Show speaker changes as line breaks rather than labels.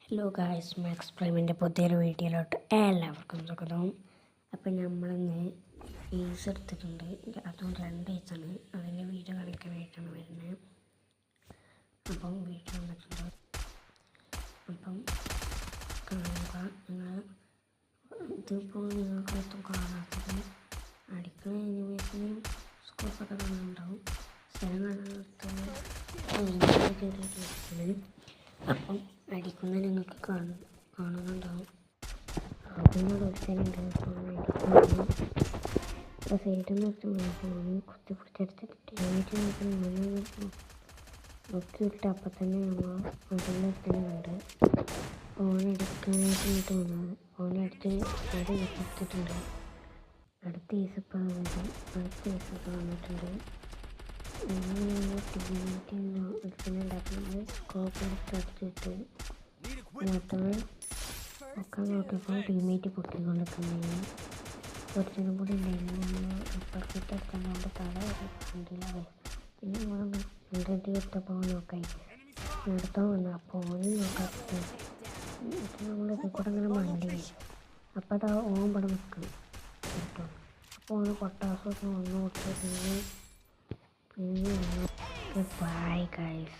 Hello guys, max പ്രൈമിൻ്റെ പുതിയൊരു വീഡിയോയിലോട്ട് എല്ലാവർക്കും സ്വാഗതം. അപ്പം നമ്മളിന്ന് ഈസ് എടുത്തിട്ടുണ്ട്. അതും 2 ഈസാണ്. അതിൻ്റെ വീഡിയോ കാണിക്കാനായിട്ടാണ് വരുന്നത്. അപ്പം വീഡിയോ വന്നിട്ടുണ്ട്. അപ്പം കാണുക. നിങ്ങൾ ഇതിപ്പോൾ നിങ്ങൾക്കൊന്നും കാണാത്തത് അടിക്കുന്ന അനിമേഷനും സ്കോപ്പൊക്കെ കാണുന്നുണ്ടാവും. സ്ഥലം കാണാത്തത് അപ്പം അടിക്കുന്ന നിങ്ങൾക്ക് കാണുന്നുണ്ടാവും. അതിനോട് ഒരുത്തനുണ്ട്. അപ്പോൾ സൈഡിൽ നിന്ന് വെച്ച് കുത്തി പിടിച്ചെടുത്തിട്ട് നോക്കി വിട്ട് അപ്പം തന്നെ നമ്മൾ അതിലൊരുത്തനുണ്ട്. ഓനെടുക്കാനായിട്ട് ഇങ്ങോട്ട് വന്നത്. ഓനെടുത്ത് ഒരു എടുത്തിട്ടുണ്ട്. അടുത്ത ഈസപ്പം വരും. അടുത്ത ഈസപ്പം വന്നിട്ടുണ്ട്. എടുക്കുന്നുണ്ടാക്കുന്നത് സ്കോപ്പ് എടുത്തിട്ട് മൊത്തം ഒക്കെ നോക്കിയപ്പോൾ ടീമേറ്റ് പൊട്ടിക്കൊണ്ടിരിക്കുന്നതിന് കുറച്ചും കൂടി ഉണ്ടെങ്കിൽ നമ്മൾ അപ്പുറത്തേക്ക് എടുത്തുകൊണ്ട് തല ഒരു കണ്ടില്ല. പിന്നെ നമ്മൾ റെഡി എടുത്തപ്പോൾ നോക്കായി എടുത്തോ വന്നു. അപ്പോൾ ഓന് നോക്കാത്ത നമ്മൾ ഇതിൽ കൂടെ അങ്ങനെ മണ്ടി അപ്പോൾ അത് ഓമ്പടെ നിൽക്കും കേട്ടോ. അപ്പോൾ ഓന് പൊട്ടാസൊക്കെ ഒന്ന് കൊടുത്ത് പിന്നെ bye guys.